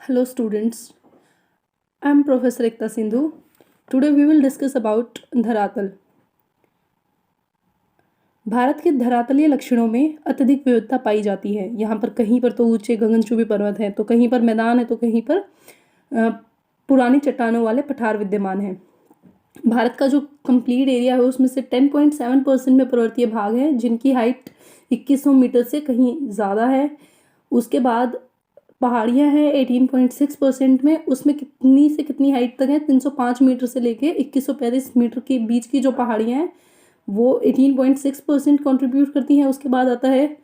Hello students, I am Professor Ekta Sindhu. Today we will discuss about धरातल। भारत के धरातलीय लक्षणों में अत्यधिक विविधता पाई जाती है। यहाँ पर कहीं पर तो ऊंचे गगनचुंबी पर्वत है, तो कहीं पर मैदान है, तो कहीं पर पुरानी चट्टानों वाले पठार विद्यमान हैं। भारत का जो कंप्लीट एरिया है उसमें से 10.7% में पर्वतीय भाग है, जिनकी हाइट 2100 मीटर से कहीं ज़्यादा है। उसके बाद पहाड़ियाँ हैं 18.6% में, उसमें कितनी से कितनी हाइट तक है, 305 मीटर से लेके 2135 मीटर के बीच की जो पहाड़ियाँ हैं वो 18.6% कॉन्ट्रीब्यूट करती हैं। उसके बाद आता है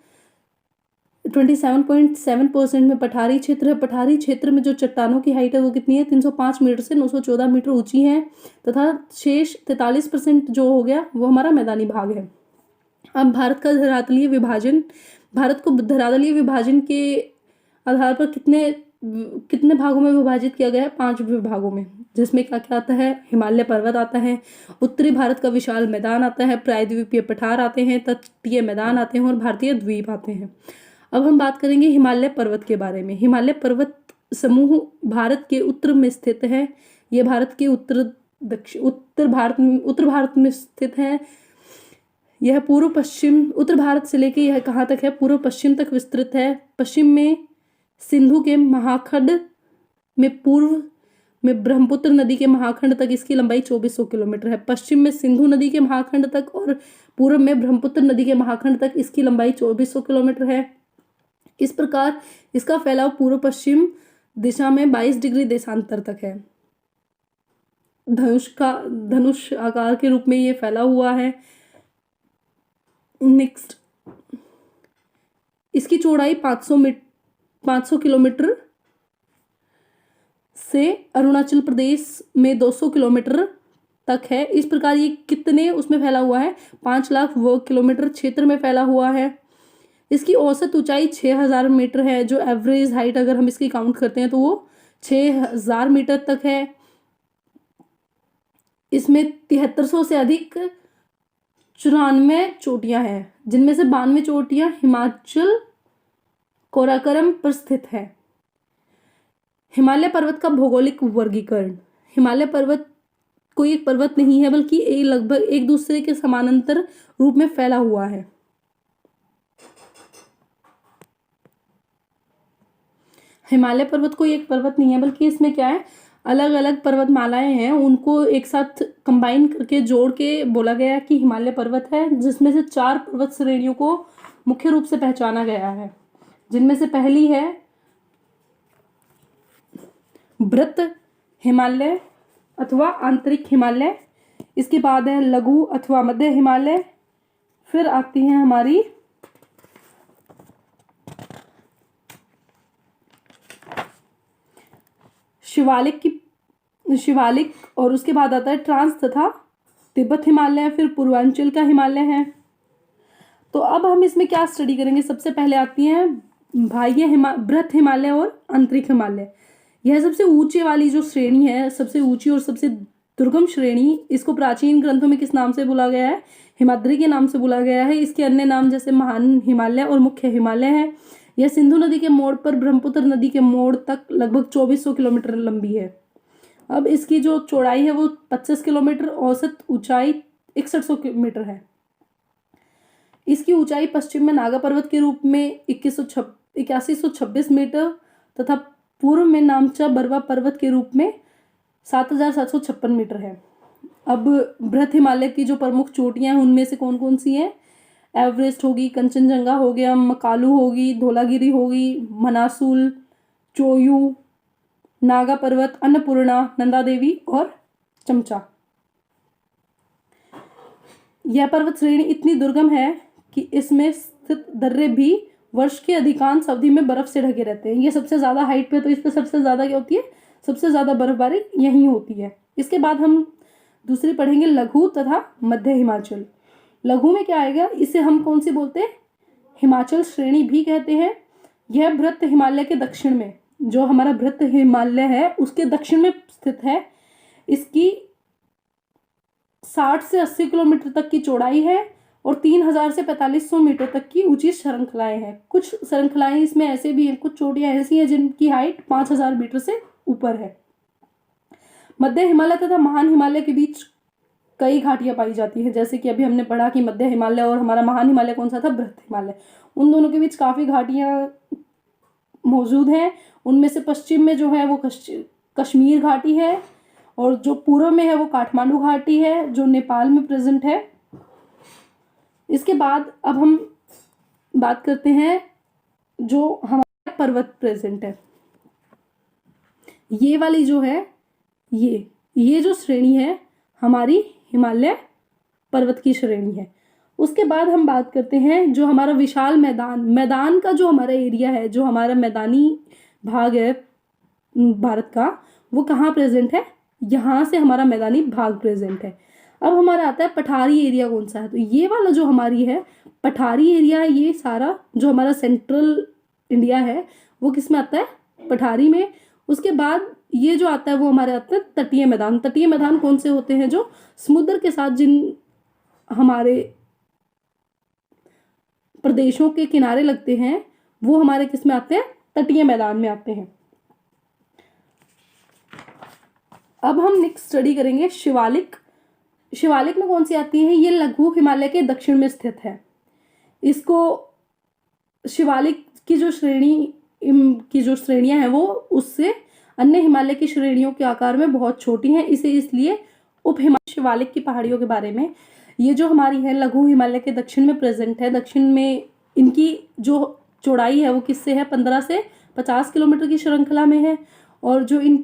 27.7% में पठारी क्षेत्र है। पठारी क्षेत्र में जो चट्टानों की हाइट है वो कितनी है, 305 मीटर से 914 मीटर ऊंची है, तथा शेष 43% जो हो गया वो हमारा मैदानी भाग है। अब भारत का धरातलीय विभाजन, भारत को धरातलीय विभाजन के आधार पर कितने भागों में विभाजित किया गया है, 5 विभागों में, जिसमें क्या क्या आता है, हिमालय पर्वत आता है, उत्तरी भारत का विशाल मैदान आता है, प्रायद्वीपीय पठार आते हैं, तटीय मैदान आते हैं और भारतीय द्वीप आते हैं। अब हम बात करेंगे हिमालय पर्वत के बारे में। हिमालय पर्वत समूह भारत के उत्तर में स्थित है। ये भारत के उत्तर भारत में स्थित है। यह पूर्व पश्चिम, उत्तर भारत से लेके यह कहाँ तक है, पूर्व पश्चिम तक विस्तृत है। पश्चिम में सिंधु के महाखंड में, पूर्व में ब्रह्मपुत्र नदी के महाखंड तक इसकी लंबाई 2400 किलोमीटर है। पश्चिम में सिंधु नदी के महाखंड तक और पूर्व में ब्रह्मपुत्र नदी के महाखंड तक इसकी लंबाई 2400 किलोमीटर है। इस प्रकार इसका फैलाव पूर्व पश्चिम दिशा में 22 डिग्री देशांतर तक है। धनुष आकार के रूप में ये फैला हुआ है। नेक्स्ट, इसकी चौड़ाई 500 किलोमीटर से अरुणाचल प्रदेश में 200 किलोमीटर तक है। इस प्रकार ये कितने उसमें फैला हुआ है, 5 लाख वर्ग किलोमीटर क्षेत्र में फैला हुआ है। इसकी औसत ऊंचाई 6000 मीटर है, जो एवरेज हाइट अगर हम इसकी काउंट करते हैं तो वो 6000 मीटर तक है। इसमें 7300 से अधिक 94 चोटियां हैं, जिनमें से 92 चोटियां हिमाचल काराकोरम पर स्थित है। हिमालय पर्वत का भौगोलिक वर्गीकरण। हिमालय पर्वत कोई एक पर्वत नहीं है, बल्कि लगभग एक दूसरे के समानांतर रूप में फैला हुआ है। हिमालय पर्वत कोई एक पर्वत नहीं है, बल्कि इसमें क्या है, अलग अलग पर्वतमालाएं हैं, उनको एक साथ कंबाइन करके जोड़ के बोला गया कि हिमालय पर्वत है, जिसमें से 4 पर्वत श्रेणियों को मुख्य रूप से पहचाना गया है, जिनमें से पहली है वृत्त हिमालय अथवा आंतरिक हिमालय। इसके बाद है लघु अथवा मध्य हिमालय। फिर आती है हमारी शिवालिक और उसके बाद आता है ट्रांस तथा तिब्बत हिमालय। फिर पूर्वांचल का हिमालय है। तो अब हम इसमें क्या स्टडी करेंगे, सबसे पहले आती है वृत्त हिमालय और आंतरिक हिमालय। यह सबसे ऊंचे वाली जो श्रेणी है, सबसे ऊंची और सबसे दुर्गम श्रेणी, इसको प्राचीन ग्रंथों में किस नाम से बोला गया है, हिमाद्री के नाम से बोला गया है। इसके अन्य नाम जैसे महान हिमालय और मुख्य हिमालय है। यह सिंधु नदी के मोड़ पर ब्रह्मपुत्र नदी के मोड़ तक लगभग 2400 किलोमीटर लंबी है। अब इसकी जो चौड़ाई है वो 25 किलोमीटर, औसत ऊंचाई 6100 मीटर है। इसकी ऊंचाई पश्चिम में नागा पर्वत के रूप में 8126 मीटर तथा पूर्व में नामचा बरवा पर्वत के रूप में 7756 मीटर है। अब वृत्त हिमालय की जो प्रमुख चोटियां हैं उनमें से कौन कौन सी हैं, एवरेस्ट होगी, कंचनजंगा हो गया, मकालू होगी, धौलागिरी होगी, मनासुल, चोयू, नागा पर्वत, अन्नपूर्णा, नंदा देवी और चमचा। यह पर्वत श्रेणी इतनी दुर्गम है कि इसमें स्थित दर्रे भी वर्ष के अधिकांश अवधि में बर्फ से ढके रहते हैं। ये सबसे ज्यादा हाइट पे, तो इस पे सबसे ज्यादा क्या होती है, सबसे ज्यादा बर्फबारी यहीं होती है। इसके बाद हम दूसरी पढ़ेंगे लघु तथा मध्य हिमाचल। लघु में क्या आएगा, इसे हम कौन सी बोलते हैं, हिमाचल श्रेणी भी कहते हैं। यह वृत्त हिमालय के दक्षिण में, जो हमारा वृत्त हिमालय है उसके दक्षिण में स्थित है। इसकी 60 से 80 किलोमीटर तक की चौड़ाई है और 3000 से 4500 मीटर तक की ऊंची श्रृंखलाएं हैं। कुछ श्रृंखलाएं इसमें ऐसे भी हैं, कुछ चोटियां ऐसी हैं जिनकी हाइट 5000 मीटर से ऊपर है। मध्य हिमालय तथा महान हिमालय के बीच कई घाटियां पाई जाती हैं, जैसे कि अभी हमने पढ़ा कि मध्य हिमालय और हमारा महान हिमालय कौन सा था, बृहत हिमालय। उन दोनों के बीच काफी घाटियां मौजूद हैं। उनमें से पश्चिम में जो है वो कश्मीर घाटी है, और जो पूर्व में है वो काठमांडू घाटी है जो नेपाल में प्रेजेंट है। इसके बाद अब हम बात करते हैं जो हमारा पर्वत प्रेजेंट है। ये वाली जो है ये जो श्रेणी है हमारी हिमालय पर्वत की श्रेणी है। उसके बाद हम बात करते हैं जो हमारा विशाल मैदान का जो हमारा एरिया है, जो हमारा मैदानी भाग है भारत का, वो कहाँ प्रेजेंट है, यहाँ से हमारा मैदानी भाग प्रेजेंट है। अब हमारा आता है पठारी एरिया कौन सा है, तो ये वाला जो हमारी है पठारी एरिया, ये सारा जो हमारा सेंट्रल इंडिया है वो किस में आता है, पठारी में। उसके बाद ये जो आता है वो हमारे आता है तटीय मैदान। तटीय मैदान कौन से होते हैं, जो समुद्र के साथ जिन हमारे प्रदेशों के किनारे लगते हैं वो हमारे किस में आते हैं, तटीय मैदान में आते हैं। अब हम नेक्स्ट स्टडी करेंगे शिवालिक। शिवालिक में कौन सी आती है, ये लघु हिमालय के दक्षिण में स्थित है। इसको शिवालिक की जो श्रेणियां हैं वो उससे अन्य हिमालय की श्रेणियों के आकार में बहुत छोटी हैं, इसे इसलिए उप हिमालय शिवालिक की पहाड़ियों के बारे में। ये जो हमारी है लघु हिमालय के दक्षिण में प्रेजेंट है। दक्षिण में इनकी जो चौड़ाई है वो किससे है, 15 से 50 किलोमीटर की श्रृंखला में है। और जो इन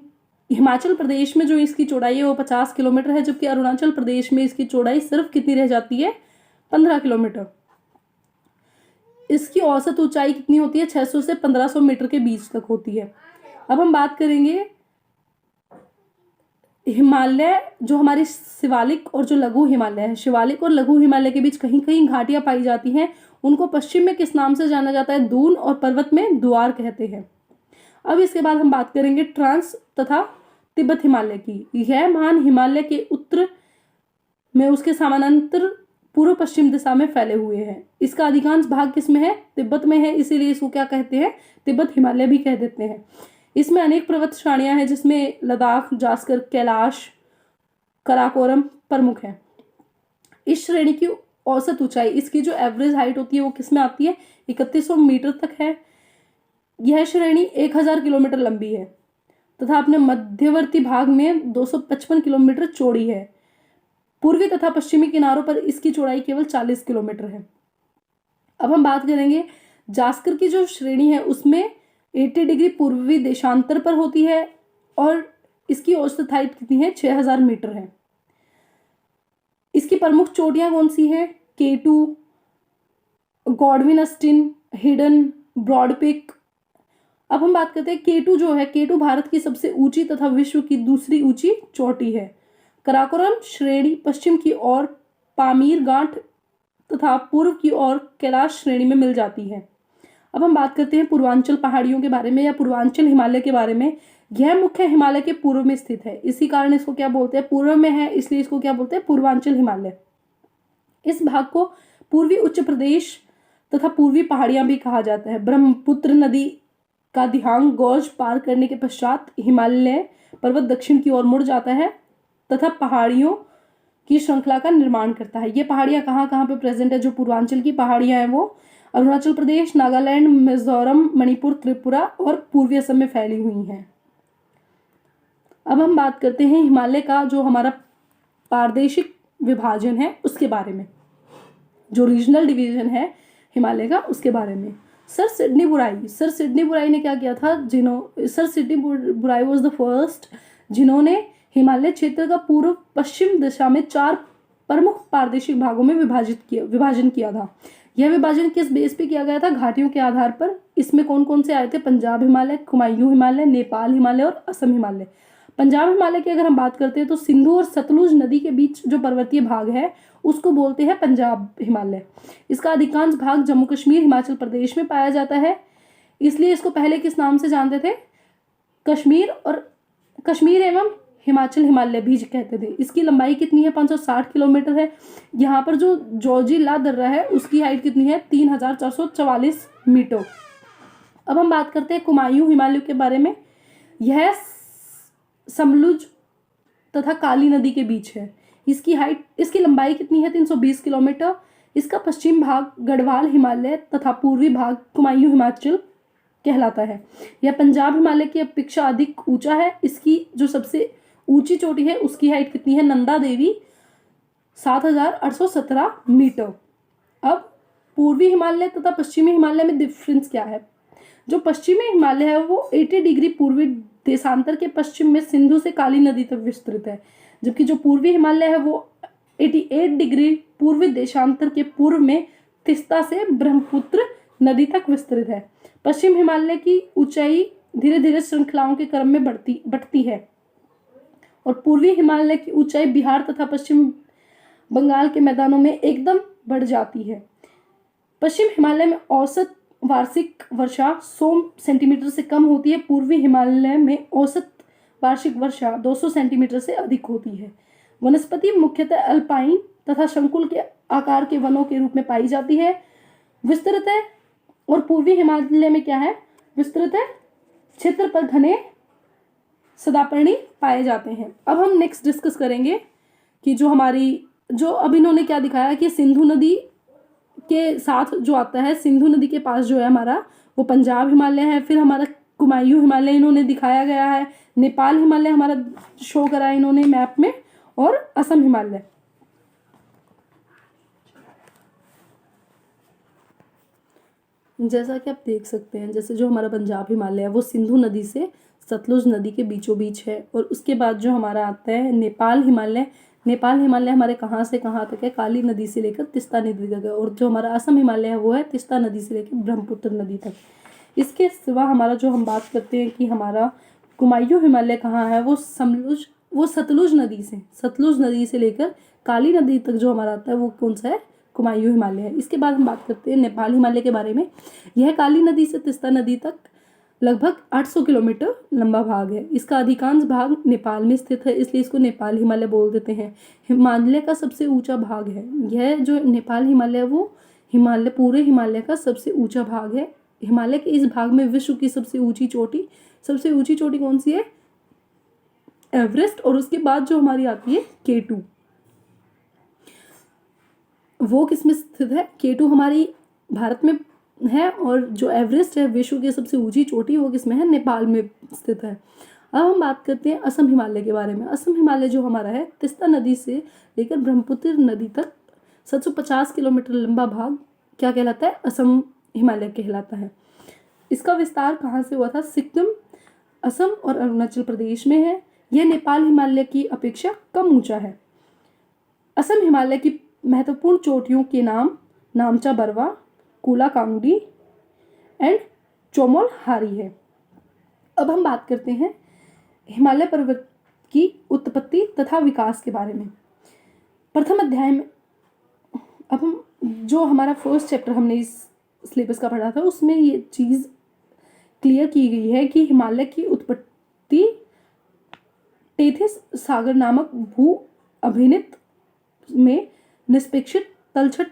हिमाचल प्रदेश में जो इसकी चौड़ाई है वो 50 किलोमीटर है, जबकि अरुणाचल प्रदेश में इसकी चौड़ाई सिर्फ कितनी रह जाती है, 15 किलोमीटर। इसकी औसत ऊंचाई कितनी होती है, 600 से 1500 मीटर के बीच तक होती है। अब हम बात करेंगे हिमालय, जो हमारी शिवालिक और जो लघु हिमालय है, शिवालिक और लघु हिमालय के बीच कहीं कहीं घाटियां पाई जाती हैं। उनको पश्चिम में किस नाम से जाना जाता है, दून, और पर्वत में द्वार कहते हैं। अब इसके बाद हम बात करेंगे ट्रांस तथा तिब्बत हिमालय की। यह महान हिमालय के उत्तर में उसके समानांतर पूर्व पश्चिम दिशा में फैले हुए हैं। इसका अधिकांश भाग किस में है, तिब्बत में है, इसीलिए इसको क्या कहते हैं, तिब्बत हिमालय भी कह देते हैं। इसमें अनेक पर्वत श्रेणियां हैं जिसमें लद्दाख, जास्कर, कैलाश, कराकोरम प्रमुख है। इस श्रेणी की औसत ऊंचाई, इसकी जो एवरेज हाइट होती है वो किस में आती है, 3100 मीटर तक है। यह श्रेणी 1000 किलोमीटर लंबी है तथा अपने मध्यवर्ती भाग में 255 किलोमीटर चौड़ी है। पूर्वी तथा पश्चिमी किनारों पर इसकी चौड़ाई केवल 40 किलोमीटर है। अब हम बात करेंगे जास्कर की जो श्रेणी है उसमें 80 डिग्री पूर्वी देशांतर पर होती है और इसकी औसत हाइट कितनी है, 6000 मीटर है। इसकी प्रमुख चोटियां कौन सी हैं, K2, Godwin Austen, hidden, broad peak. अब हम बात करते हैं K2 जो है, K2 भारत की सबसे ऊंची तथा विश्व की दूसरी ऊंची चोटी है। कराकोरम श्रेणी पश्चिम की ओर पामीर गांठ तथा पूर्व की ओर कैलाश श्रेणी में मिल जाती है। अब हम बात करते हैं पूर्वांचल पहाड़ियों के बारे में या पूर्वांचल हिमालय के बारे में। यह मुख्य हिमालय के पूर्व में स्थित है, इसी कारण इसको क्या बोलते हैं, पूर्व में है इसलिए इसको क्या बोलते हैं, पूर्वांचल हिमालय। इस भाग को पूर्वी उच्च प्रदेश तथा पूर्वी पहाड़ियां भी कहा जाता है। ब्रह्मपुत्र नदी का दिहांग गौज पार करने के पश्चात हिमालय पर्वत दक्षिण की ओर मुड़ जाता है तथा पहाड़ियों की श्रृंखला का निर्माण करता है। ये पहाड़ियां कहाँ कहाँ पे प्रेजेंट है, जो पूर्वांचल की पहाड़ियां हैं वो अरुणाचल प्रदेश, नागालैंड, मिजोरम, मणिपुर, त्रिपुरा और पूर्वी असम में फैली हुई हैं। अब हम बात करते हैं हिमालय का जो हमारा प्रादेशिक विभाजन है उसके बारे में, जो रीजनल डिवीजन है हिमालय का उसके बारे में। सर सिडनी बुराई ने क्या किया था, सर सिडनी बुराई वॉज द फर्स्ट जिन्होंने हिमालय क्षेत्र का पूर्व पश्चिम दिशा में 4 प्रमुख प्रादेशिक भागों में विभाजन किया था। यह विभाजन किस बेस पे किया गया था, घाटियों के आधार पर। इसमें कौन कौन से आए थे, पंजाब हिमालय, कुमायूं हिमालय, नेपाल हिमालय और असम हिमालय। पंजाब हिमालय की अगर हम बात करते हैं तो सिंधु और सतलुज नदी के बीच जो पर्वतीय भाग है उसको बोलते हैं पंजाब हिमालय। इसका अधिकांश भाग जम्मू कश्मीर, हिमाचल प्रदेश में पाया जाता है, इसलिए इसको पहले किस नाम से जानते थे, कश्मीर एवं हिमाचल हिमालय भी कहते थे। इसकी लंबाई कितनी है? 560 किलोमीटर है। यहाँ पर जो जोजिला दर्रा है उसकी हाइट कितनी है? 3444 मीटर। अब हम बात करते हैं कुमायूं हिमालय के बारे में। यह समलुज तथा काली नदी के बीच है। इसकी लंबाई कितनी है? 320 किलोमीटर। इसका पश्चिम भाग गढ़वाल हिमालय तथा पूर्वी भाग कुमायूं हिमाचल कहलाता है। यह पंजाब हिमालय की अपेक्षा अधिक ऊंचा है। इसकी जो सबसे ऊंची चोटी है उसकी हाइट कितनी है? नंदा देवी 7817 मीटर। अब पूर्वी हिमालय तथा पश्चिमी हिमालय में डिफरेंस क्या है? जो पश्चिमी हिमालय है वो 80 डिग्री पूर्वी देशांतर के पश्चिम में सिंधु से काली नदी तक विस्तृत है, जबकि जो पूर्वी हिमालय है वो 88 डिग्री पूर्वी देशांतर के पूर्व में तिस्ता से ब्रह्मपुत्र नदी तक विस्तृत है। पश्चिम हिमालय की ऊंचाई धीरे धीरे श्रृंखलाओं के क्रम में बढ़ती है और पूर्वी हिमालय की ऊंचाई बिहार तथा पश्चिम बंगाल के मैदानों में एकदम बढ़ जाती है। पश्चिम हिमालय में औसत वार्षिक वर्षा 100 सेंटीमीटर से कम होती है। पूर्वी हिमालय में औसत वार्षिक वर्षा 200 सेंटीमीटर से अधिक होती है। वनस्पति मुख्यतः अल्पाइन तथा शंकुल के आकार के वनों के रूप में पाई जाती है। विस्तृत है। और पूर्वी हिमालय में क्या है? विस्तृत है क्षेत्र पर घने सदापर्णी पाए जाते हैं। अब हम नेक्स्ट डिस्कस करेंगे कि जो अब इन्होंने क्या दिखाया कि सिंधु नदी के साथ जो आता है, सिंधु नदी के पास जो है हमारा वो पंजाब हिमालय है। फिर हमारा कुमायूं हिमालय इन्होंने दिखाया गया है। नेपाल हिमालय हमारा शो करा है इन्होंने मैप में, और असम हिमालय। जैसा कि आप देख सकते हैं, जैसे जो हमारा पंजाब हिमालय है वो सिंधु नदी से सतलुज नदी के बीचों बीच है। और उसके बाद जो हमारा आता है नेपाल हिमालय। नेपाल हिमालय हमारे कहाँ से कहाँ तक है? काली नदी से लेकर तिस्ता नदी तक है। और जो हमारा असम हिमालय है वो है तिस्ता नदी से लेकर ब्रह्मपुत्र नदी तक। इसके सिवा हमारा जो हम बात करते हैं कि हमारा कुमायूं हिमालय कहाँ है, वो सतलुज नदी से लेकर काली नदी तक जो हमारा आता है वो कौन सा है? कुमायूं हिमालय है। इसके बाद हम बात करते हैं नेपाल हिमालय के बारे में। यह काली नदी से तिस्ता नदी तक लगभग 800 किलोमीटर लंबा भाग है। इसका अधिकांश भाग नेपाल में स्थित है, इसलिए इसको नेपाल हिमालय बोल देते हैं। हिमालय का सबसे ऊंचा भाग है यह जो नेपाल हिमालय, वो पूरे हिमालय का सबसे ऊंचा भाग है। हिमालय के इस भाग में विश्व की सबसे ऊंची चोटी कौन सी है? एवरेस्ट। और उसके बाद जो हमारी आती है K2, वो किसमें स्थित है? K2 हमारी भारत में है। और जो एवरेस्ट है विश्व की सबसे ऊंची चोटी, वो किसमें है? नेपाल में स्थित है। अब हम बात करते हैं असम हिमालय के बारे में। असम हिमालय जो हमारा है तिस्ता नदी से लेकर ब्रह्मपुत्र नदी तक 750 किलोमीटर लंबा भाग क्या कहलाता है? असम हिमालय कहलाता है। इसका विस्तार कहाँ से हुआ था? सिक्किम, असम और अरुणाचल प्रदेश में है। यह नेपाल हिमालय की अपेक्षा कम ऊंचा है। असम हिमालय की महत्वपूर्ण चोटियों के नाम नामचा बरवा, कुला कांगडी एंड चोमोल हारी है। अब हम बात करते हैं हिमालय पर्वत की उत्पत्ति तथा विकास के बारे में। प्रथम अध्याय में अब हम जो हमारा फर्स्ट चैप्टर हमने इस सिलेबस का पढ़ा था उसमें ये चीज़ क्लियर की गई है कि हिमालय की उत्पत्ति टेथिस सागर नामक भू अभिनित में निष्पेक्षित तलछट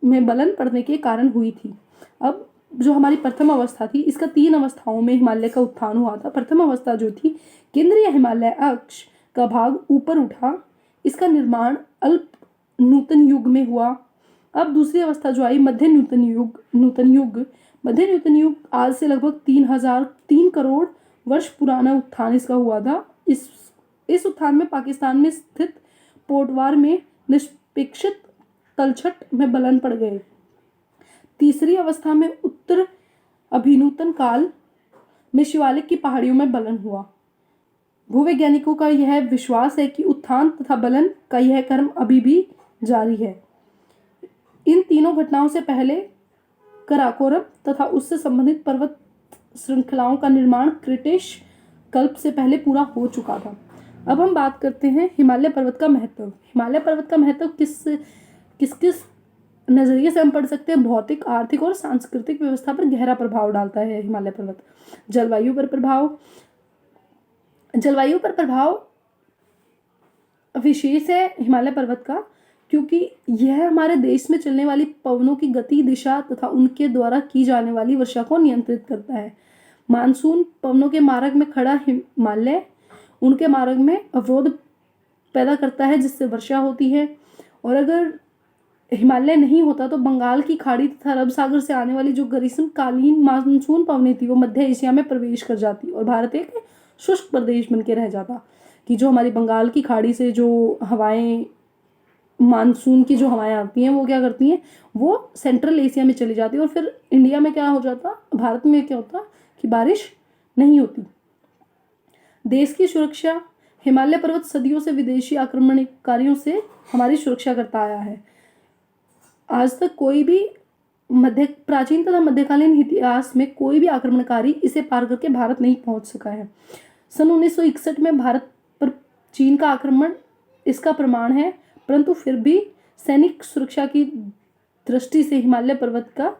में बलन पड़ने के कारण हुई थी। अब जो हमारी प्रथम अवस्था थी, इसका 3 अवस्थाओं में हिमालय का उत्थान हुआ था। प्रथम अवस्था जो थी, केंद्रीय हिमालय अक्ष का भाग ऊपर उठा, इसका निर्माण अल्प नूतन युग में हुआ। अब दूसरी अवस्था जो आई, मध्य नूतन युग आज से लगभग 3 करोड़ वर्ष पुराना उत्थान इसका हुआ था। इस उत्थान में पाकिस्तान में स्थित पोटवार में निष्पेक्षित तलछट में बलन पड़ गए। तीसरी अवस्था में उत्तर अभिनूतन काल में शिवालिक की पहाड़ियों में बलन हुआ। भूवैज्ञानिकों का यह विश्वास है कि उत्थान तथा बलन का यह क्रम अभी भी जारी है। इन तीनों घटनाओं से पहले कराकोरम तथा उससे संबंधित पर्वत श्रृंखलाओं का निर्माण क्रिटेश कल्प से पहले पूरा हो चुका था। अब हम बात करते हैं हिमालय पर्वत का महत्व। हिमालय पर्वत का महत्व किस नजरिए से हम पढ़ सकते हैं? भौतिक, आर्थिक और सांस्कृतिक व्यवस्था पर गहरा प्रभाव डालता है हिमालय पर्वत। जलवायु पर प्रभाव विशेष है हिमालय पर्वत का, क्योंकि यह हमारे देश में चलने वाली पवनों की गति, दिशा तथा उनके द्वारा की जाने वाली वर्षा को नियंत्रित करता है। मानसून पवनों के मार्ग में खड़ा हिमालय उनके मार्ग में अवरोध पैदा करता है, जिससे वर्षा होती है। और अगर हिमालय नहीं होता तो बंगाल की खाड़ी तथा अरब सागर से आने वाली जो ग्रीष्मकालीन मानसून पवनें थी वो मध्य एशिया में प्रवेश कर जाती और भारत एक शुष्क प्रदेश बन के रह जाता। कि जो हमारी बंगाल की खाड़ी से जो हवाएं, मानसून की जो हवाएं आती हैं वो क्या करती हैं, वो सेंट्रल एशिया में चली जाती है और फिर इंडिया में क्या हो जाता, भारत में क्या होता कि बारिश नहीं होती। देश की सुरक्षा, हिमालय पर्वत सदियों से विदेशी आक्रमणकारियों से हमारी सुरक्षा करता आया है। आज तक कोई भी प्राचीन तथा मध्यकालीन इतिहास में कोई भी आक्रमणकारी इसे पार करके भारत नहीं पहुंच सका है। सन 1961 में भारत पर चीन का आक्रमण इसका प्रमाण है, परंतु फिर भी सैनिक सुरक्षा की दृष्टि से हिमालय पर्वत का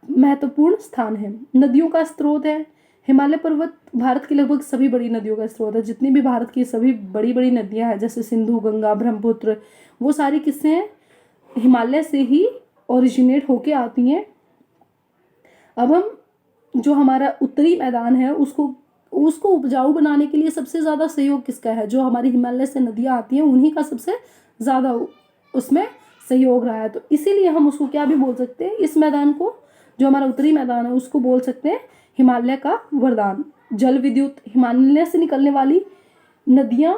महत्वपूर्ण स्थान है। नदियों का स्रोत है। हिमालय पर्वत भारत की लगभग सभी बड़ी नदियों का स्रोत है। जितनी भी भारत की सभी बड़ी बड़ी नदियां हैं, जैसे सिंधु, गंगा, ब्रह्मपुत्र, वो सारी किससे हैं, हिमालय से ही ओरिजिनेट होके आती हैं। अब हम जो हमारा उत्तरी मैदान है उसको उपजाऊ बनाने के लिए सबसे ज़्यादा सहयोग किसका है, जो हमारी हिमालय से नदियाँ आती हैं उन्हीं का सबसे ज़्यादा उसमें सहयोग रहा है। तो इसीलिए हम उसको क्या भी बोल सकते हैं, इस मैदान को, जो हमारा उत्तरी मैदान है उसको बोल सकते हैं हिमालय का वरदान। जल विद्युत, हिमालय से निकलने वाली नदियाँ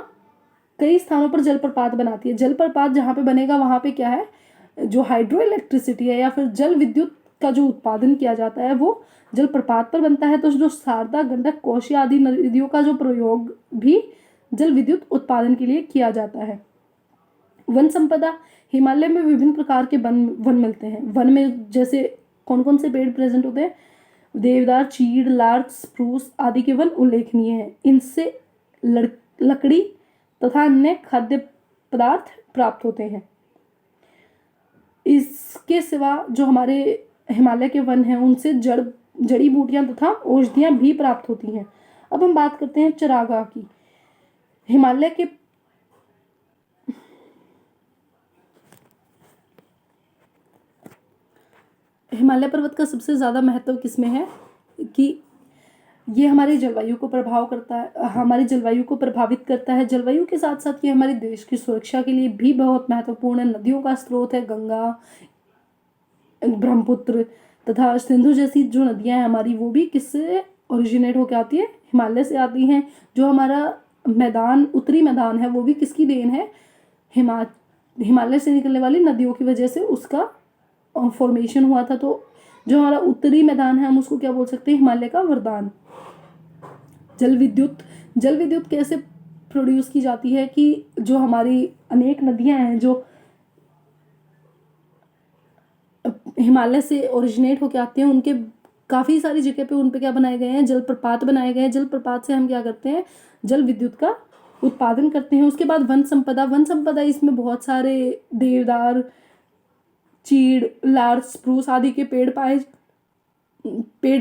कई स्थानों पर जलप्रपात बनाती है। जलप्रपात जहाँ पे बनेगा वहाँ पे क्या है, जो हाइड्रो इलेक्ट्रिसिटी है या फिर जल विद्युत का जो उत्पादन किया जाता है वो जलप्रपात पर बनता है। तो जो शारदा, गंडक, कोसी आदि नदियों का जो प्रयोग भी जल विद्युत उत्पादन के लिए किया जाता है। वन संपदा, हिमालय में विभिन्न प्रकार के वन मिलते हैं। वन में जैसे कौन कौन से पेड़ प्रेजेंट होते हैं, देवदार, चीड़, लार्च, स्प्रूस आदि के वन उल्लेखनीय हैं। इनसे लकड़ी तथा अन्य खाद्य पदार्थ प्राप्त होते हैं। इसके सिवा जो हमारे हिमालय के वन हैं उनसे जड़ी बूटियां तथा औषधियां भी प्राप्त होती हैं। अब हम बात करते हैं चरागाह की। हिमालय पर्वत का सबसे ज़्यादा महत्व किसमें है कि ये हमारी जलवायु को हमारी जलवायु को प्रभावित करता है। जलवायु के साथ साथ ये हमारे देश की सुरक्षा के लिए भी बहुत महत्वपूर्ण है। नदियों का स्रोत है गंगा, ब्रह्मपुत्र तथा सिंधु जैसी जो नदियां हैं हमारी, वो भी किससे ओरिजिनेट होकर आती है, हिमालय से आती हैं। जो हमारा मैदान, उत्तरी मैदान है, वो भी किसकी देन है, हिमालय से निकलने वाली नदियों की वजह से उसका फॉर्मेशन हुआ था। तो जो हमारा उत्तरी मैदान है हम उसको क्या बोल सकते हैं, हिमालय का वरदान। जल विद्युत कैसे प्रोड्यूस की जाती है कि जो हमारी अनेक नदियां हैं जो हिमालय से ओरिजिनेट होके आते हैं, उनके काफ़ी सारी जगह पे उन पे क्या बनाए गए हैं, जलप्रपात बनाए गए हैं। जलप्रपात से हम क्या करते हैं, जल विद्युत का उत्पादन करते हैं। उसके बाद वन संपदा इसमें बहुत सारे देवदार, चीड़, लार्च, स्प्रूस आदि के पेड़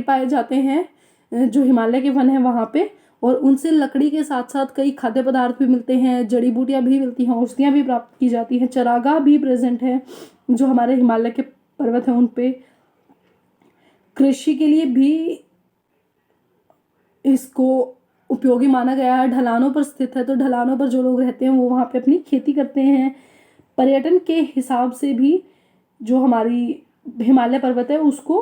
पाए जाते हैं जो हिमालय के वन है वहाँ पे। और उनसे लकड़ी के साथ साथ कई खाद्य पदार्थ भी मिलते हैं, जड़ी बूटियाँ भी मिलती हैं, औषधियाँ भी प्राप्त की जाती हैं। चरागाह भी प्रेजेंट है जो हमारे हिमालय के पर्वत हैं उन पे। कृषि के लिए भी इसको उपयोगी माना गया है। ढलानों पर स्थित है तो ढलानों पर जो लोग रहते हैं वो वहाँ पे अपनी खेती करते हैं। पर्यटन के हिसाब से भी जो हमारी हिमालय पर्वत है उसको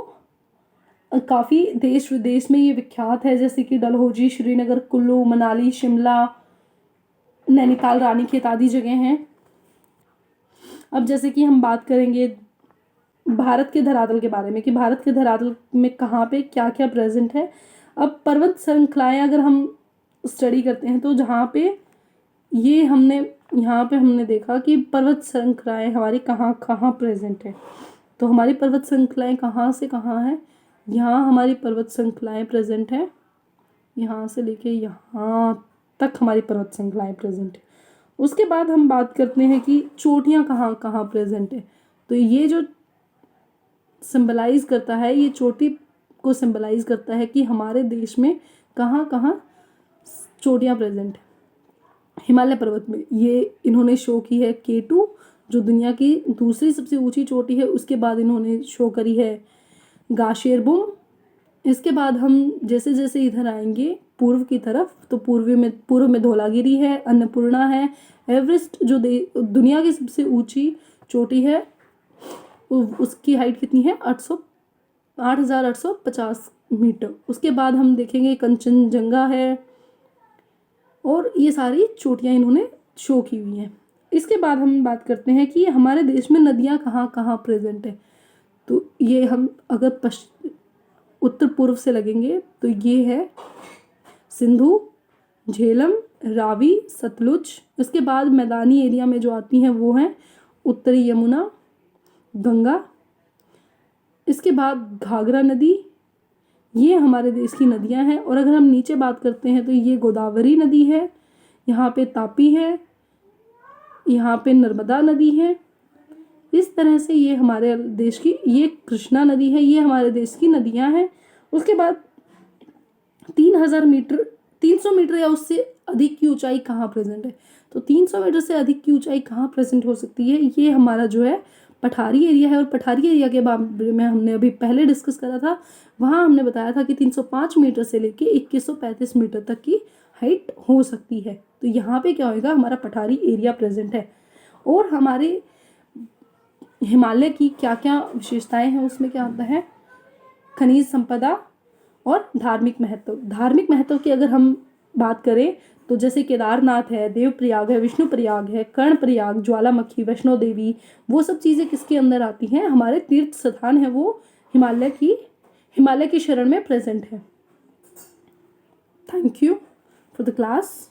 काफ़ी देश विदेश में ये विख्यात है, जैसे कि डलहौजी, श्रीनगर, कुल्लू, मनाली, शिमला, नैनीताल, रानीखेत आदि जगह हैं। अब जैसे कि हम बात करेंगे भारत के धरातल के बारे में कि भारत के धरातल में कहाँ पे क्या क्या प्रेजेंट है। अब पर्वत श्रृंखलाएं अगर हम स्टडी करते हैं तो जहाँ पे यहाँ पे हमने देखा कि पर्वत श्रृंखलाएं हमारी कहाँ कहाँ प्रेजेंट है। तो हमारी पर्वत श्रृंखलाएं कहाँ से कहाँ है, यहाँ हमारी पर्वत श्रृंखलाएं प्रेजेंट है, यहाँ से लेके यहाँ तक हमारी पर्वत श्रृंखलाएं प्रेजेंट है। उसके बाद हम बात करते हैं कि चोटियाँ कहाँ कहाँ प्रेजेंट है। तो ये जो सिंबलाइज करता है, ये चोटी को सिंबलाइज करता है कि हमारे देश में कहाँ कहाँ चोटियाँ प्रेजेंट है। हिमालय पर्वत में ये इन्होंने शो की है K2 जो दुनिया की दूसरी सबसे ऊंची चोटी है। उसके बाद इन्होंने शो करी है गाशेरबुम। इसके बाद हम जैसे जैसे इधर आएंगे पूर्व की तरफ तो पूर्व में धौलागिरी है, अन्नपूर्णा है, एवरेस्ट जो दुनिया की सबसे ऊंची चोटी है उसकी हाइट कितनी है 8,850 मीटर। उसके बाद हम देखेंगे कंचनजंगा है और ये सारी चोटियाँ इन्होंने शो की हुई हैं। इसके बाद हम बात करते हैं कि हमारे देश में नदियाँ कहाँ कहाँ प्रेजेंट है। तो ये हम अगर उत्तर पूर्व से लगेंगे तो ये है सिंधु, झेलम, रावी, सतलुज। उसके बाद मैदानी एरिया में जो आती हैं वो हैं उत्तरी यमुना, गंगा। इसके बाद घाघरा नदी, ये हमारे देश की नदियां हैं। और अगर हम नीचे बात करते हैं तो ये गोदावरी नदी है, यहाँ पे तापी है, यहाँ पे नर्मदा नदी है। इस तरह से ये हमारे देश की, ये कृष्णा नदी है, ये हमारे देश की नदियां हैं। उसके बाद 300 मीटर या उससे अधिक की ऊंचाई कहाँ प्रेजेंट है। तो 300 मीटर से अधिक की ऊंचाई कहाँ प्रेजेंट हो सकती है, ये हमारा जो है पठारी एरिया है। और पठारी एरिया के बारे में हमने अभी पहले डिस्कस करा था। वहाँ हमने बताया था कि 305 मीटर से लेके 2135 मीटर तक की हाइट हो सकती है। तो यहाँ पे क्या होएगा, हमारा पठारी एरिया प्रेजेंट है। और हमारे हिमालय की क्या क्या विशेषताएं हैं उसमें क्या आता है, खनिज संपदा और धार्मिक महत्व। धार्मिक महत्व की अगर हम बात करें तो जैसे केदारनाथ है, देवप्रयाग है, विष्णुप्रयाग है, कर्णप्रयाग, ज्वालामुखी, वैष्णो देवी, वो सब चीज़ें किसके अंदर आती हैं, हमारे तीर्थ स्थान है वो हिमालय की शरण में प्रेजेंट है। Thank you for the class.